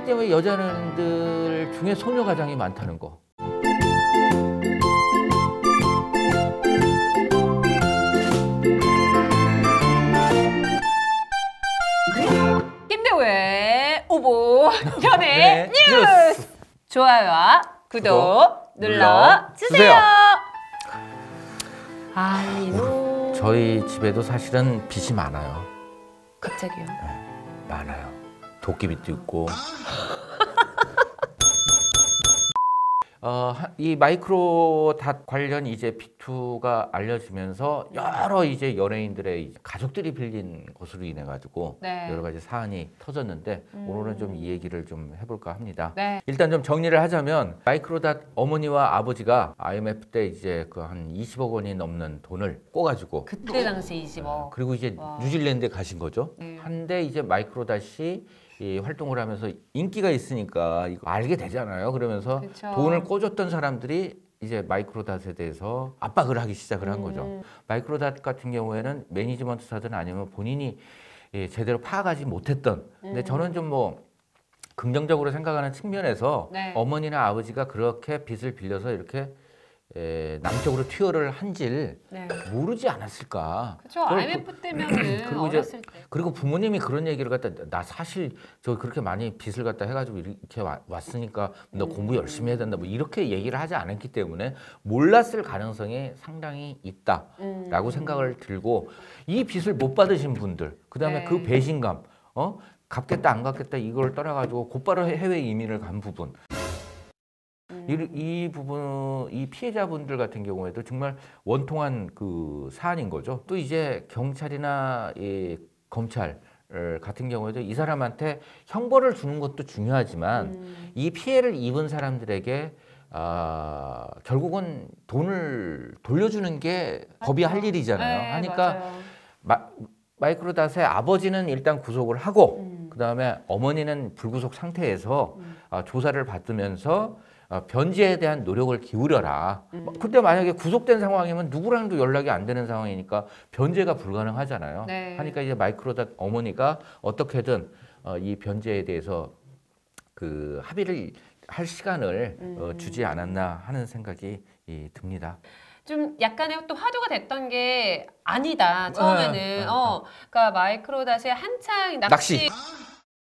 때문에 여자들 중에 소녀 가장이 많다는 거. 김대우의 오보 연애 뉴스! 좋아요와 구독 눌러주세요. 아이고. 저희 집에도 사실은 빚이 많아요. 갑자기요? 네, 많아요. 도끼빚도 있고. 이 마이크로닷 관련 이제 빅2가 알려지면서 여러 이제 연예인들의 가족들이 빌린 것으로 인해 가지고 네. 여러 가지 사안이 터졌는데 오늘은 좀 이 얘기를 좀 해볼까 합니다. 네. 일단 좀 정리를 하자면 마이크로닷 어머니와 아버지가 IMF 때 이제 그 한 20억 원이 넘는 돈을 꿔가지고 그때 당시 20억. 그리고 이제 와. 뉴질랜드에 가신 거죠. 네. 한데 이제 마이크로닷이 이 활동을 하면서 인기가 있으니까 이거 알게 되잖아요. 그러면서 그쵸. 돈을 꿔줬던 사람들이 이제 마이크로닷에 대해서 압박을 하기 시작을 한 거죠. 마이크로닷 같은 경우에는 매니지먼트사든 아니면 본인이 제대로 파악하지 못했던. 근데 저는 좀 뭐 긍정적으로 생각하는 측면에서 네. 어머니나 아버지가 그렇게 빚을 빌려서 이렇게 남쪽으로 투여를 한질 네. 모르지 않았을까. 그쵸. IMF 때면은 그리고 이제 어렸을 때. 그리고 부모님이 그런 얘기를 갖다 나 사실 저 그렇게 많이 빚을 갖다 해가지고 이렇게 왔으니까 너 공부 열심히 해야 된다 뭐 이렇게 얘기를 하지 않았기 때문에 몰랐을 가능성이 상당히 있다라고 생각을 들고 이 빚을 못 받으신 분들 그다음에 네. 그 배신감 갚겠다 안 갚겠다 이걸 떠나가지고 곧바로 해외 이민을 간 부분 이 부분, 이 피해자분들 같은 경우에도 정말 원통한 그 사안인 거죠. 또 이제 경찰이나 이 검찰 같은 경우에도 이 사람한테 형벌을 주는 것도 중요하지만 이 피해를 입은 사람들에게 결국은 돈을 돌려주는 게 법이 할 일이잖아요. 네, 하니까 마이크로닷의 아버지는 일단 구속을 하고 그다음에 어머니는 불구속 상태에서 조사를 받으면서 변제에 대한 노력을 기울여라. 근데 만약에 구속된 상황이면 누구랑도 연락이 안 되는 상황이니까 변제가 불가능하잖아요. 네. 하니까 이제 마이크로닷 어머니가 어떻게든 이 변제에 대해서 그 합의를 할 시간을 주지 않았나 하는 생각이 듭니다. 좀 약간의 또 화두가 됐던 게 아니다. 처음에는. 그러니까 마이크로닷이 한창 낚시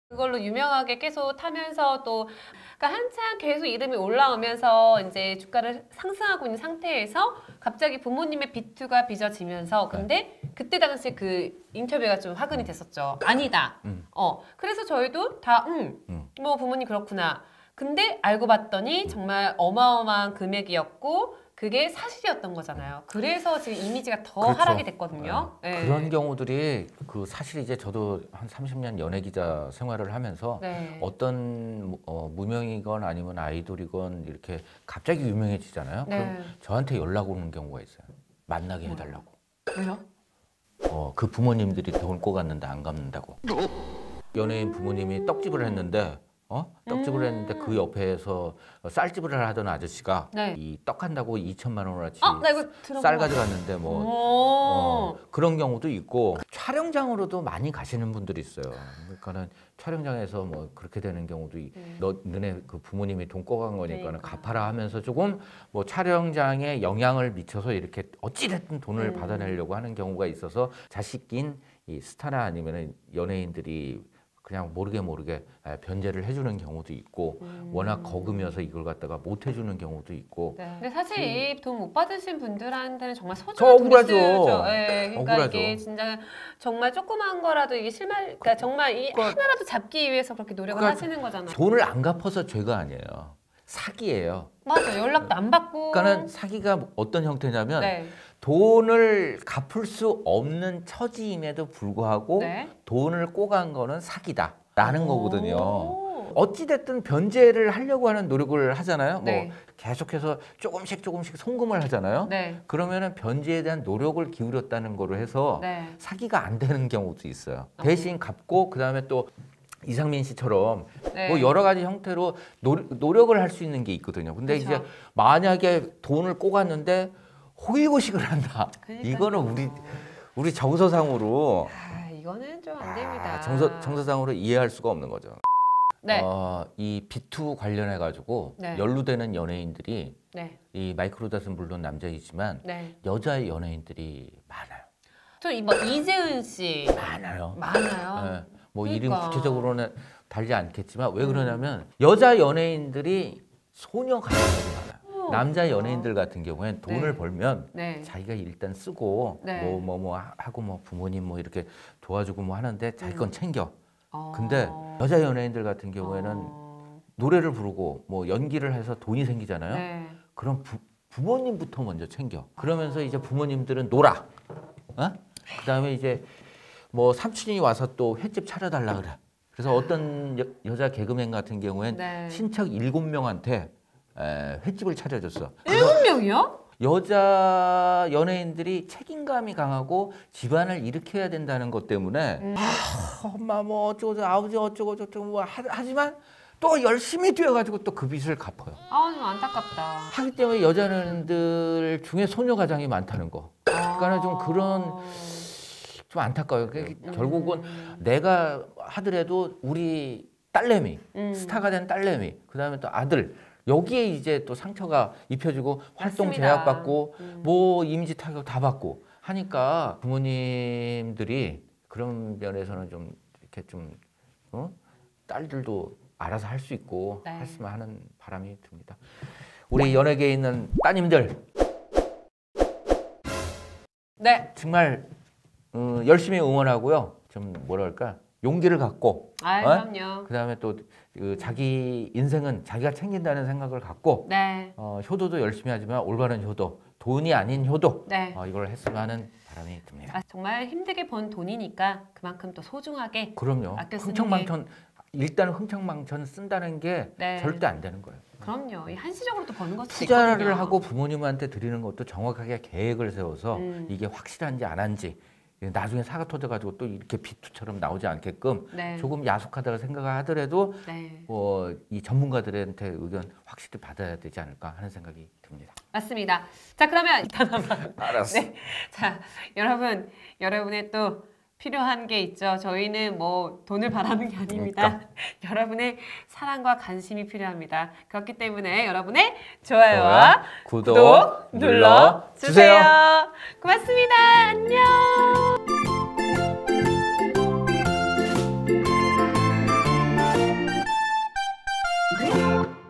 그걸로 유명하게 계속 타면서 또 그러니까 한창 계속 이름이 올라오면서 이제 주가를 상승하고 있는 상태에서 갑자기 부모님의 빚투가 빚어지면서 근데 그때 당시 그 인터뷰가 좀 화근이 됐었죠. 아니다. 그래서 저희도 다 뭐 부모님 그렇구나. 근데 알고 봤더니 정말 어마어마한 금액이었고 그게 사실이었던 거잖아요. 그래서 지금 이미지가 더 그렇죠. 하락이 됐거든요. 네. 그런 경우들이 그 사실 이제 저도 한 30년 연예 기자 생활을 하면서 네. 어떤 무명이건 아니면 아이돌이건 이렇게 갑자기 유명해지잖아요. 네. 그럼 저한테 연락 오는 경우가 있어요. 만나게 해달라고. 왜요? 그 부모님들이 돈 꼬갔는데 안 갚는다고. 연예인 부모님이 떡집을 했는데 떡집을 했는데 그 옆에서 쌀집을 하던 아저씨가 네. 이 떡 한다고 2천만 원어치 나 이거 들어본 쌀 것 가져갔는데 그런 경우도 있고 촬영장으로도 많이 가시는 분들이 있어요. 그러니까는 촬영장에서 뭐 그렇게 되는 경우도 너네 그 부모님이 돈 꿔간 거니까는 갚아라 하면서 조금 뭐 촬영장에 영향을 미쳐서 이렇게 어찌됐든 돈을 받아내려고 하는 경우가 있어서 자식인 이 스타나 아니면은 연예인들이 그냥 모르게 변제를 해주는 경우도 있고 워낙 거금이어서 이걸 갖다가 못 해주는 경우도 있고. 네. 근데 사실 이 돈 못 받으신 분들한테는 정말 저 소중한 돈이 억울하죠. 쓰여져. 네, 그러니까 억울하죠. 이게 진짜 정말 조그만 거라도 이게 그러니까 정말 이 하나라도 잡기 위해서 그렇게 노력을 하시는 거잖아요. 돈을 안 갚아서 죄가 아니에요. 사기예요. 맞아, 연락도 안 받고. 그러니까는 사기가 어떤 형태냐면 네. 돈을 갚을 수 없는 처지임에도 불구하고 네. 돈을 꼬간 거는 사기다라는 거거든요. 어찌됐든 변제를 하려고 하는 노력을 하잖아요. 네. 뭐 계속해서 조금씩 송금을 하잖아요. 네. 그러면은 변제에 대한 노력을 기울였다는 거로 해서 네. 사기가 안 되는 경우도 있어요. 대신 갚고 그다음에 또 이상민 씨처럼 네. 뭐 여러 가지 형태로 노력을 할 수 있는 게 있거든요. 근데 그쵸. 이제 만약에 돈을 꼬갔는데 호의고식을 한다. 그러니까요. 이거는 우리 정서상으로 이거는 좀 안 됩니다. 정서상으로 이해할 수가 없는 거죠. 네. 이 B2 관련해 가지고 네. 연루되는 연예인들이 네. 이 마이크로닷은 물론 남자이지만 네. 여자 연예인들이 많아요. 뭐 이재은 씨 많아요. 많아요. 예, 뭐 그러니까. 이름 구체적으로는 달지 않겠지만 왜 그러냐면 여자 연예인들이 소녀 가수들이 많아요. 남자 연예인들 같은 경우에는 돈을 네. 벌면 네. 자기가 일단 쓰고 네. 뭐 하고 뭐 부모님 뭐 이렇게 도와주고 뭐 하는데 자기 건 챙겨. 어. 근데 여자 연예인들 같은 경우에는 어. 노래를 부르고 뭐 연기를 해서 돈이 생기잖아요. 네. 그럼 부모님부터 먼저 챙겨. 그러면서 이제 부모님들은 놀아. 어? 그다음에 이제 뭐 삼촌이 와서 또 횟집 차려달라 그래. 그래서 어떤 여자 개그맨 같은 경우엔 네. 친척 7명한테 횟집을 차려줬어. 7명이요? 여자 연예인들이 책임감이 강하고 집안을 일으켜야 된다는 것 때문에 엄마 뭐 어쩌고 아버지 어쩌고 저쩌고 뭐 하지만 또 열심히 뛰어가지고 또 그 빚을 갚아요. 아, 좀 안타깝다. 하기 때문에 여자 연예인들 중에 소녀 가장이 많다는 거. 그러니까 좀 그런 좀 안타까워요. 결국은 내가 하더라도 우리 딸내미, 스타가 된 딸내미, 그다음에 또 아들 여기에 이제 또 상처가 입혀지고 활동 맞습니다. 제약받고 뭐 이미지 타격 다 받고 하니까 부모님들이 그런 면에서는 좀 이렇게 좀 딸들도 알아서 할 수 있고 네. 했으면 하는 바람이 듭니다. 우리 연예계에 있는 따님들 네. 정말 열심히 응원하고요. 좀 뭐랄까 용기를 갖고 그럼요. 그다음에 또 자기 인생은 자기가 챙긴다는 생각을 갖고 네. 효도도 열심히 하지만 올바른 효도, 돈이 아닌 효도 네. 이걸 했으면 하는 바람이 듭니다. 정말 힘들게 번 돈이니까 그만큼 또 소중하게 그럼요. 아껴 쓰는 흥청망청 일단 흥청망청 쓴다는 게 네. 절대 안 되는 거예요. 그럼요. 이 한시적으로 또 버는 것도 투자를 있거든요. 하고 부모님한테 드리는 것도 정확하게 계획을 세워서 이게 확실한지 안 한지 나중에 사가 터져가지고 또 이렇게 비투처럼 나오지 않게끔 네. 조금 야속하다고 생각을 하더라도 네. 이 전문가들한테 의견 확실히 받아야 되지 않을까 하는 생각이 듭니다. 맞습니다. 자, 그러면 일단 한번 알았어. 네. 자, 여러분의 또 필요한 게 있죠. 저희는 뭐 돈을 바라는 게 아닙니다. 여러분의 사랑과 관심이 필요합니다. 그렇기 때문에 여러분의 좋아요와 구독 눌러주세요. 고맙습니다. 안녕.